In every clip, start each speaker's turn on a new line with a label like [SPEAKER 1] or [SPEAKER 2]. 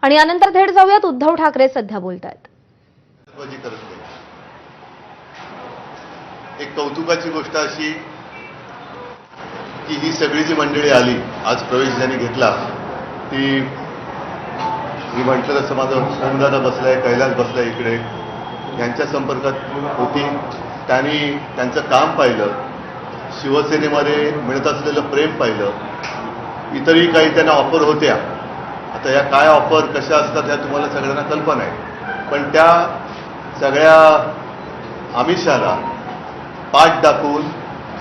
[SPEAKER 1] आणि यानंतर थेट जाऊयात उद्धव ठाकरे सध्या बोलतायत.
[SPEAKER 2] एक कौतुकाची गोष्ट अशी की ही सगळी जी मंडळी आली आज प्रवेश ज्यांनी घेतला ती मी म्हटलं तसं माझं ओमदादा बसलाय, कैलास बसलाय इकडे, यांच्या संपर्कात होती. त्यांनी त्यांचं काम पाहिलं, शिवसेनेमध्ये मिळत असलेलं प्रेम पाहिलं, इतरही काही त्यांना ऑफर होत्या. आता या काय ऑफर कशा असतात ह्या तुम्हाला सगळ्यांना कल्पना आहे, पण त्या सगळ्या आमिषाला पाठ दाखवून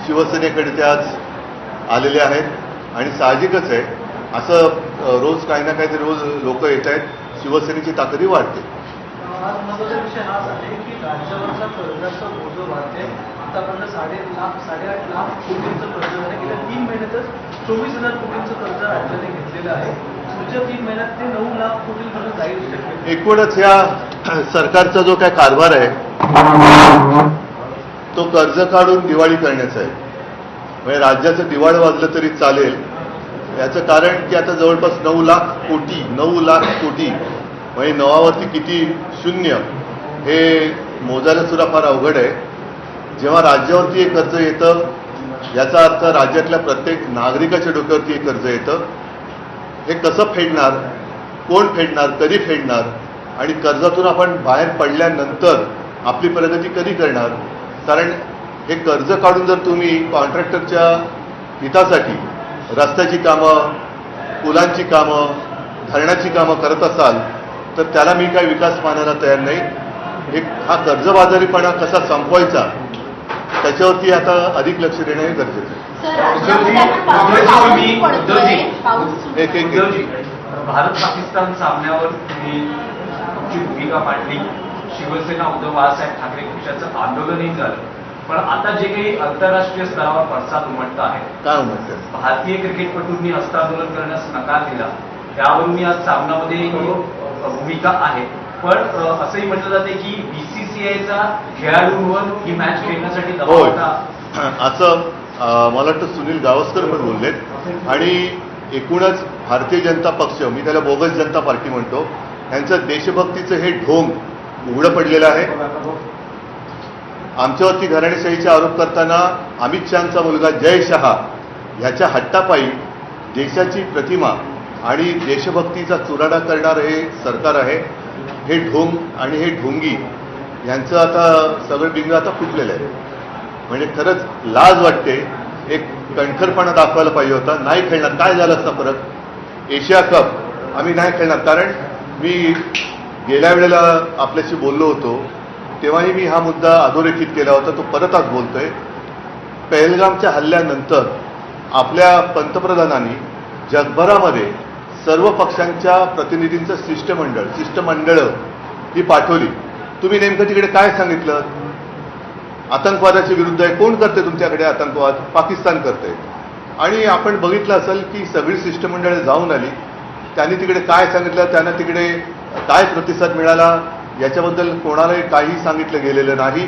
[SPEAKER 2] शिवसेनेकडे ते आज आलेले आहेत. आणि साहजिकच आहे, असं रोज काही ना काहीतरी रोज लोक येत आहेत, शिवसेनेची ताकदही वाढते.
[SPEAKER 3] विषय हा आहे की राज्यावरचा कर्जाचं बोझं वाढते. आतापर्यंत 8.5 लाख कोटींचं कर्ज झालं. गेल्या 3 महिन्यातच 24,000 कोटींचं कर्ज राज्याने घेतलेलं आहे. पुढच्या 3 महिन्यात ते 9 लाख कोटींपर्यंत जाईल.
[SPEAKER 2] एकूणच या सरकारचा जो काय कारभार आहे तो कर्ज काढून दिवाळी करण्याचा आहे. म्हणजे राज्याचं दिवाळ वाजलं तरी चालेल. याचं कारण की आता जवळपास 9 लाख कोटी म्हणजे 9वरती किती शून्य हे मोजायला सुद्धा फार अवघड आहे. जेव्हा राज्यावरती एक कर्ज येतं याचा अर्थ राज्यातल्या प्रत्येक नागरिकाच्या डोक्यावरती एक कर्ज येतं. हे कसं फेडणार, कोण फेडणार, कधी फेडणार, आणि कर्जातून आपण बाहेर पडल्यानंतर आपली प्रगती कधी करणार. कारण हे कर्ज काढून जर तुम्ही कॉन्ट्रॅक्टरच्या हितासाठी रस्त्याची कामं, पुलांची कामं, धरणाची कामं करत असाल तर त्याला मी काही विकास मानायला तयार नाही. हा कर्जबाजारीपणा कसा संपवायचा त्याच्यावरती आता अधिक लक्ष देणं हे गरजेचं आहे.
[SPEAKER 4] भारत पाकिस्तान सामन्यावर तुम्ही तुमची भूमिका मांडली. शिवसेना उद्धव बाळासाहेब ठाकरे पक्षाचं आंदोलनही झालं. पण आता जे काही आंतरराष्ट्रीय स्तरावर पडसाद उमटत आहे,
[SPEAKER 2] काय म्हणतात,
[SPEAKER 4] भारतीय क्रिकेटपटूंनी हस्तांदोलन करण्यास नकार दिला, त्यावरून आज सामन्यामध्ये भूमिका आहे. पण असंही म्हटलं जाते की बीसीसीआयचा खेळाडूंवर ही मॅच खेळण्यासाठी दबाव होता.
[SPEAKER 2] असं मला वाटतं सुनील गावस्कर पण बोललेत. आणि एकूणच भारतीय जनता पक्ष, मी त्याला बोगस जनता पार्टी म्हणतो, यांचं देशभक्तीचं हे ढोंग उघडं पडलेलं आहे. आमच्यावरती घराणेशाहीचे आरोप करताना अमित शहाचा मुलगा जय शहा ह्याच्या हट्टापायी देशाची प्रतिमा आणि देशभक्तीचा चुराडा करणारं हे सरकार आहे. हे ढोंग आणि हे ढोंगी यांचं आता सगळं बिंग आता फुटलेलं आहे. म्हणजे खरंच लाज वाटते. एक कणखरपणा दाखवायला पाहिजे होता. नाही खेळणार, काय झालं असता परत एशिया कप आम्ही नाही खेळणार. कारण मी गेल्या वेळेला आपल्याशी बोललो होतो तेव्हाही मी हा मुद्दा अधोरेखित केला होता, तो परत आज बोलतोय. पहलगामच्या हल्ल्यानंतर आपल्या पंतप्रधानांनी जगभरामध्ये सर्व पक्षांच्या प्रतिनिधींचं शिष्टमंडळ ही पाठवली. तुम्ही नेमकं तिकडे काय सांगितलं? आतंकवादाच्या विरुद्ध आहे. कोण करते तुमच्याकडे आतंकवाद? पाकिस्तान करते. आणि आपण बघितलं असेल की सगळी शिष्टमंडळे जाऊन आली. त्यांनी तिकडे काय सांगितलं, त्यांना तिकडे काय प्रतिसाद मिळाला याच्याबद्दल कोणालाही काही सांगितलं गेलेलं नाही.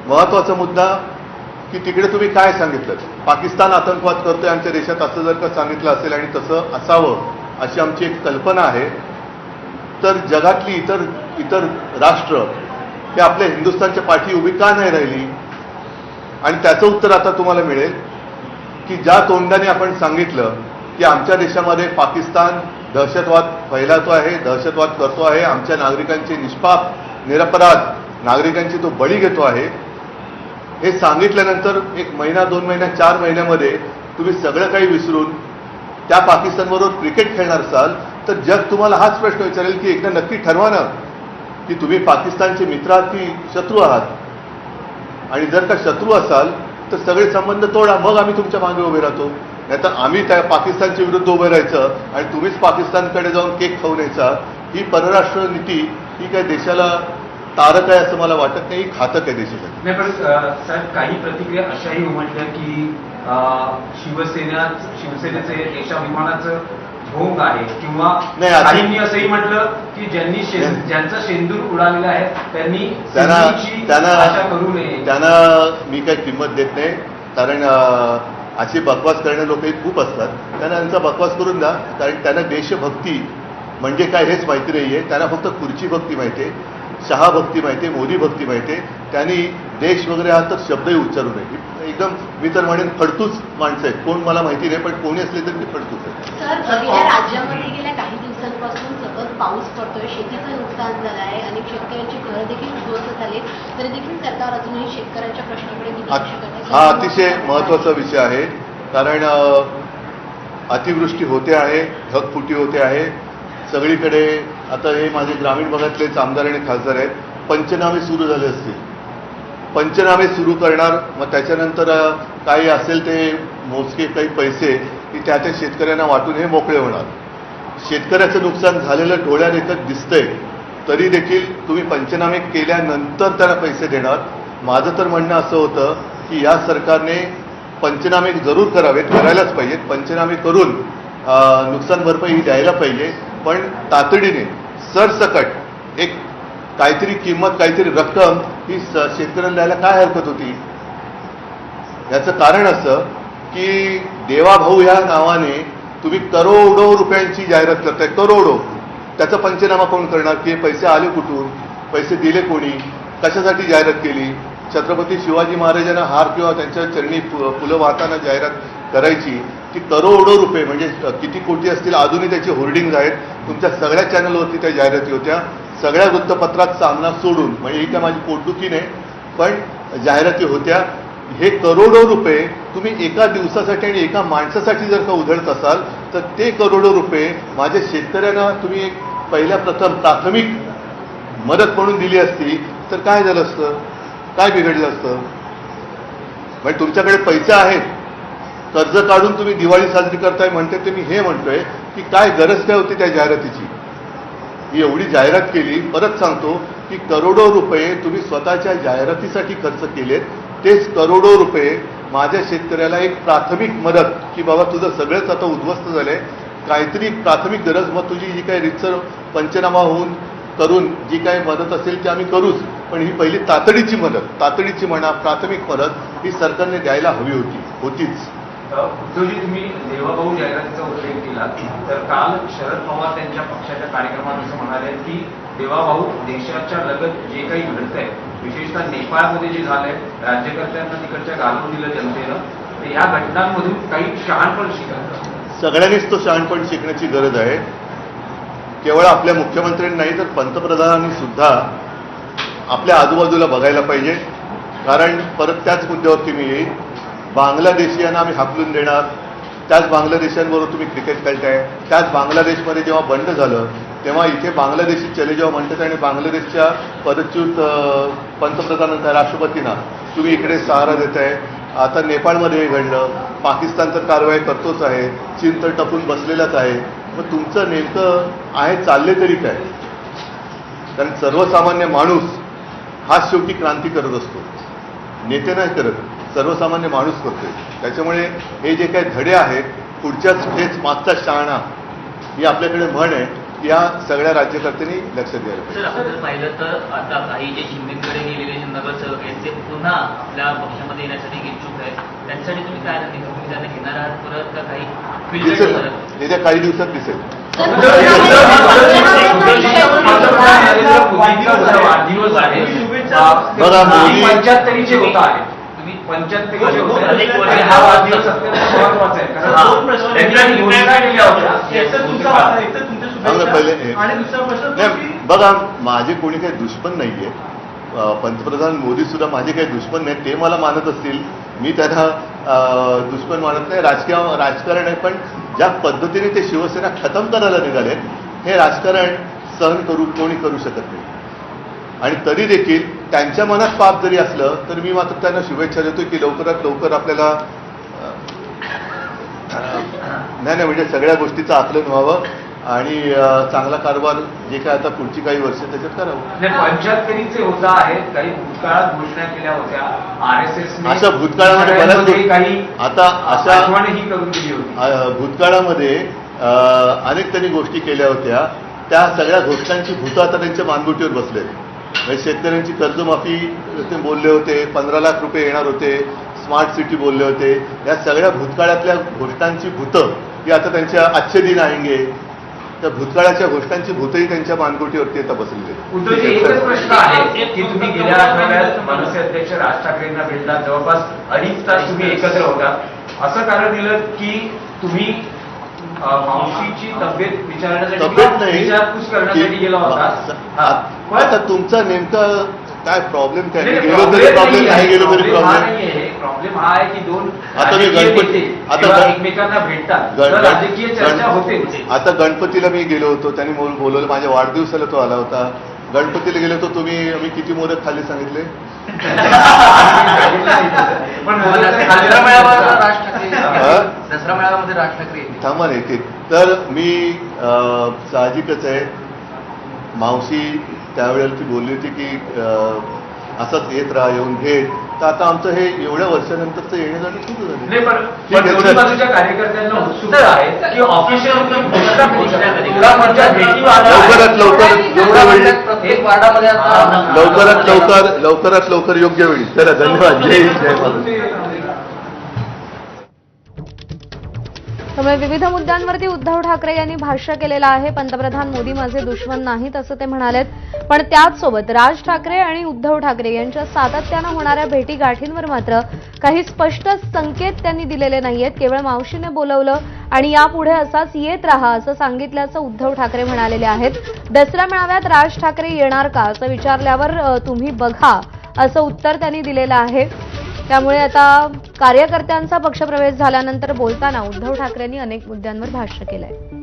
[SPEAKER 2] महत्वाचा मुद्दा की तिकडे तुम्ही काय सांगितलं? पाकिस्तान आतंकवाद करतोय आमच्या देशात असं जर का सांगितलं असेल आणि तसं असावं अशी आमची एक कल्पना आहे, तर जगातली इतर राष्ट्र हे आपल्या हिंदुस्थानच्या पाठी उभी का नाही राहिली? आणि त्याचं उत्तर आता तुम्हाला मिळेल की ज्या तोंडाने आपण सांगितलं की आमच्या देशामध्ये पाकिस्तान दहशतवाद फैलावतो आहे, दहशतवाद करतो आहे, आमच्या नागरिकांचे निष्पाप निरपराध नागरिकांची तो बळी घेतो आहे, हे सांगितल्यानंतर 1 महिना 2 महिना 4 महिन्यामध्ये तुम्ही सगळं काही विसरून त्या पाकिस्तानबरोबर क्रिकेट खेळणार असाल तर जग तुम्हाला हाच प्रश्न विचारेल की एकदा नक्की ठरवा ना की तुम्ही पाकिस्तानचे मित्र आहात की शत्रू आहात. आणि जर का शत्रू असाल तर सगळे संबंध तोडा, मग आम्ही तुमच्या मागे उभे राहतो. नाहीतर आम्ही त्या पाकिस्तानच्या विरुद्ध उभे राहायचं आणि तुम्हीच पाकिस्तानकडे जाऊन केक खाऊन यायचा. ही परराष्ट्र नीती ही काय देशाला तारक आहे असं मला वाटत नाही, घातक आहे देशासाठी.
[SPEAKER 4] नाही, पण साहेब काही प्रतिक्रिया अशाही उमटल्या की शिवसेनेचे देशाभिमानाचं ढोंग आहे, किंवा काहींनी असंही म्हटलं की ज्यांचा शेंदूर उडालेला आहे त्यांना आशा करू नये.
[SPEAKER 2] त्यांना मी काही किंमत देत नाही. कारण अशी बकवास करणारे लोकही खूप असतात. त्यांना त्यांचा बकवास करून द्या. कारण त्यांना देशभक्ती म्हणजे काय हेच माहिती नाही आहे. त्यांना फक्त खुर्ची भक्ती माहिती आहे, शहा भक्ती माहिती आहे, मोदी भक्ती माहिती आहे. त्यांनी देश वगैरे हा तर शब्दही उच्चारू नये. एकदम मी तर म्हणेन फडतूच माणसं आहेत. कोण मला माहिती नाही, पण कोणी असले तरी ते फडतूच आहे.
[SPEAKER 5] सर, गेल्या राज्यामध्ये गेल्या काही दिवसांपासून सतत पाऊस पडतोय, शेतीचं नुकसान झालं आहे, अनेक शेतकऱ्यांची घरं देखील उद्ध्वस्त झाले, तरी देखील सरकार अजूनही शेतकऱ्यांच्या प्रश्नाकडे दुर्लक्ष करत आहे.
[SPEAKER 2] हा अतिशय महत्त्वाचा विषय आहे. कारण अतिवृष्टी होते आहे, ढगफुटी होते आहे सगळीकडे. आता हे माझे ग्रामीण भागातलेच आमदार आणि खासदार आहेत. पंचनामे सुरू झाले असतील, पंचनामे सुरू करणार, मग त्याच्यानंतर काही असेल ते मोजके काही पैसे की त्या शेतकऱ्यांना वाटून हे मोकळे होणार. शेतकऱ्याचं नुकसान झालेलं डोळ्यादेखत दिसतंय, तरी देखील तुम्ही पंचनामे केल्यानंतर त्याला पैसे देणार. माझं तर म्हणणं असं होतं की या सरकारने पंचनामे जरूर करावेत, करायलाच पाहिजेत. पंचनामे करून नुकसान भरपाई ही द्यायला पाहिजे, पण तातडीने सरसकट एक काहीतरी किंमत, काहीतरी रक्कम ही शेतकऱ्यांना द्यायला काय हरकत होती. याचं कारण असं की देवाभाऊ ह्या नावाने तुम्ही करोडो रुपयांची जाहिरात करताय, करोडो. त्याचा पंचनामा कोण करणार की पैसे आले कुठून, पैसे दिले कोणी, कशासाठी जाहिरात केली. छत्रपती शिवाजी महाराजांना हार किंवा त्यांच्या चरणी फुलं वाहताना जाहिरात करायची की करोडो रुपये, म्हणजे किती कोटी असतील. अजूनही त्याचे होर्डिंग्ज आहेत, तुमच्या सगळ्या चॅनलवरती त्या जाहिराती होत्या. सगळ्या वृत्तपत्रात सामना सोडून, म्हणजे ही काय माझी पोटदुखी नाही, पण जाहिराती होत्या. हे करोडो रुपये तुम्ही एका दिवसासाठी आणि एका माणसासाठी जर का उधळत असाल तर ते करोडो रुपये माझ्या शेतकऱ्यांना तुम्ही एक पहिल्या प्राथमिक मदत म्हणून दिली असती तर काय झालं असतं, काय बिघडलं असतं. म्हणजे तुमच्याकडे पैसे आहेत, कर्ज काढून तुम्ही दिवाळी साजरी करताय म्हणते, ते मी हे म्हणतोय की काय गरज काय होती त्या जाहिरातीची. ही एवढी जाहिरात केली. परत सांगतो की करोडो रुपये तुम्ही स्वतःच्या जाहिरातीसाठी खर्च केलेत. तेच करोडो रुपये माझ्या शेतकऱ्याला एक प्राथमिक मदत की बाबा तुझं सगळंच आता उद्ध्वस्त झालंय, काहीतरी प्राथमिक गरज, मग तुझी जी काही रितसर पंचनामा होऊन करून जी काही मदत असेल ती आम्ही करूच, पण ही पहिली तातडीची मदत, तातडीची म्हणा प्राथमिक मदत ही सरकारने द्यायला हवी होतीच.
[SPEAKER 4] उद्धवजी, तुम्ही देवाभाऊ जाहिरातीचा उल्लेख केला, तर काल शरद पवार त्यांच्या पक्षाच्या कार्यक्रमात असं म्हणाले की देवाभाऊ देशाच्या लगत जे काही घडतंय, विशेषतः नेपाळमध्ये जे झालंय, राज्यकर्त्यांना तिकडच्या घालून दिलं जनतेनं, तर या घटनांमधून काही शहाणपण शिकायचं.
[SPEAKER 2] सगळ्यांनीच तो शहाणपण शिकण्याची गरज आहे. केवळ आपल्या मुख्यमंत्र्यांनी नाही तर पंतप्रधानांनी सुद्धा आपल्या आजूबाजूला बघायला पाहिजे. कारण परत त्याच मुद्द्यावरती मी येईल. बांगलादेशीयांना आम्ही हाकलून देणार, त्याच बांगलादेशांबरोबर तुम्ही क्रिकेट खेळताय. त्याच बांगलादेशमध्ये जेव्हा बंड झालं तेव्हा इथे बांगलादेशी चले जेव्हा म्हणतात आणि बांगलादेशच्या पदच्युत पंतप्रधानांना, राष्ट्रपतींना तुम्ही इकडे सहारा देताय. आता नेपाळमध्ये हे घडलं, पाकिस्तान तर कारवाई करतोच आहे, चीन तर टपून बसलेलाच आहे. मग तुमचं नेमकं आहे चालले तरी काय. कारण सर्वसामान्य माणूस हा शेवटी क्रांती करत असतो, नेते नाही करत, सर्वसामान्य माणूस करतोय. त्याच्यामुळे हे जे काही धडे आहेत, पुढच्याच ठेच मागचा शहाणा ही आपल्याकडे म्हण आहे, या सगळ्या राज्यकर्त्यांनी लक्ष द्यायला.
[SPEAKER 6] सर, आपण जर पाहिलं तर आता काही जे शिंदेकडे गेलेले जे नगरसेवक आहेत ते पुन्हा आपल्या पक्षामध्ये येण्यासाठी इच्छुक आहेत, त्यांच्यासाठी तुम्ही काय रणनीती, तुम्ही त्यांना घेणार आहात परत का काही
[SPEAKER 2] दिसेल, येत्या काही दिवसात दिसेल.
[SPEAKER 4] वाढदिवस आहे
[SPEAKER 2] बघा, मोदी
[SPEAKER 4] 75चे होत आहे, तुम्ही 75चे होत आहे, हा वाढदिवस अत्यंत महत्वाचा आहे. कारण त्यांनी घोषणा केल्या होत्या.
[SPEAKER 2] पहिले
[SPEAKER 3] आणि दुसरा प्रश्न
[SPEAKER 2] नाही, बघा, माझे कोणी काही दुश्मन नाहीये. पंतप्रधान मोदी सुद्धा माझे काही दुश्मन नाही. ते मला मानत असतील, मी त्यांना दुश्मन मानत नाही. राजकारण आहे, पण ज्या पद्धतीने ते शिवसेना खतम करायला निघाले हे राजकारण सहन कोणी करू शकत नाही. आणि तरी देखील त्यांच्या मनात पाप जरी असलं तर मी मात्र त्यांना शुभेच्छा देतो की लवकरात लवकर आपल्याला नाही म्हणजे सगळ्या गोष्टीचं आकलन व्हावं आणि चांगला कारभार जे काय आता पुढची काही वर्ष त्याच्यात करावं.
[SPEAKER 4] 75चे होता आहेत, काही भूतकाळात घोषणा केल्या होत्या RSS
[SPEAKER 2] अशा भूतकाळामध्ये बऱ्याच
[SPEAKER 4] काही
[SPEAKER 2] आता अशा
[SPEAKER 4] आठवणही करून दिली होती.
[SPEAKER 2] भूतकाळामध्ये अनेक त्यांनी गोष्टी केल्या होत्या. त्या सगळ्या घोषणांची भूतं आता त्यांच्या मानगुटीवर बसले. म्हणजे शेतकऱ्यांची कर्जमाफी ते बोलले होते, 15 लाख रुपये येणार होते, स्मार्ट सिटी बोलले होते. या सगळ्या भूतकाळातल्या घोषणांची भूतं ही आता त्यांच्या आजचे दिन आहेंगे त्या भूतकाळाच्या गोष्टांची भूतही त्यांच्या मानगुटीवरती आता बसलेली आहेत.
[SPEAKER 4] उद्धवजी, एकच प्रश्न आहे की तुम्ही गेल्या आठवड्यात मनसे अध्यक्ष राज ठाकरेंना भेटला, जवळपास 2.5 तास तुम्ही एकत्र होता. असं कारण दिलं की तुम्ही मावशीची तब्येत विचारण्यासाठी
[SPEAKER 2] तब्येत नाही
[SPEAKER 4] विचारपूस करण्यासाठी गेला होता. पण
[SPEAKER 2] आता तुमचा नेमका काय प्रॉब्लेम काय?
[SPEAKER 4] नाही,
[SPEAKER 2] गेलो तरी प्रॉब्लेम,
[SPEAKER 4] नाहीये.
[SPEAKER 2] नाही गेलो तरी
[SPEAKER 4] प्रॉब्लेम हा
[SPEAKER 2] प्रॉब्लेम.
[SPEAKER 4] नाहीये. प्रॉब्लेम हा आहे की दोन
[SPEAKER 2] आता मी
[SPEAKER 4] राजकीय
[SPEAKER 2] गणपती-
[SPEAKER 4] नेते
[SPEAKER 2] आता
[SPEAKER 4] जेव्हा
[SPEAKER 2] गण-
[SPEAKER 4] एकमेकांना भेटतात
[SPEAKER 2] गण-
[SPEAKER 4] तर राजकीय चर्चा
[SPEAKER 2] गण-
[SPEAKER 4] होते.
[SPEAKER 2] आता गणपतीला मी गेलो होतो, त्यांनी बोलवलं, माझ्या वाढदिवसाला तो आला होता. गणपतीला गेलो होतो, आम्ही किती मोदक खाल्ले सांगितले?
[SPEAKER 4] पण
[SPEAKER 7] दसरा मेळाव्याला राज ठाकरे
[SPEAKER 2] हा?
[SPEAKER 7] दसरा मेळाव्यामध्ये राज ठाकरे येतील.
[SPEAKER 2] थांबा ना येते. तर मी साहजिकच आहे, मावशी त्यावेळेला ती बोलली होती की असंच येत राहा, येऊन भेट. तर आता आमचं हे एवढ्या वर्षानंतरचं येणं जाणं सुरू झालं.
[SPEAKER 4] नाही, पण
[SPEAKER 2] ठीक आहे,
[SPEAKER 4] दोन्ही
[SPEAKER 2] चल.
[SPEAKER 4] बाजूच्या कार्यकर्त्यांना उत्सुकता आहे की ऑफिशियल भेटी
[SPEAKER 2] लवकरात लवकर योग्य वेळी,
[SPEAKER 7] प्रत्येक वार्डामध्ये आता
[SPEAKER 2] लवकरात लवकर योग्य वेळी. चला, धन्यवाद. जय हिंद, जय महाराष्ट्र.
[SPEAKER 1] त्यामुळे विविध मुद्द्यांवरती उद्धव ठाकरे यांनी भाष्य केलेलं आहे. पंतप्रधान मोदी माझे दुश्मन नाहीत असं ते म्हणालेत. पण त्याचसोबत राज ठाकरे आणि उद्धव ठाकरे यांच्या सातत्यानं होणाऱ्या भेटीगाठींवर मात्र काही स्पष्ट संकेत त्यांनी दिलेले नाहीयेत. केवळ मावशीने बोलवलं आणि यापुढे असाच येत राहा असं सांगितल्याचं उद्धव ठाकरे म्हणालेले आहेत. दसरा मेळाव्यात राज ठाकरे येणार का असं विचारल्यावर तुम्ही बघा असं उत्तर त्यांनी दिलेलं आहे. त्यामुळे आता कार्यकर्त्यांचा पक्षप्रवेश झाल्यानंतर बोलताना उद्धव ठाकरेंनी अनेक मुद्द्यांवर भाष्य केलंय.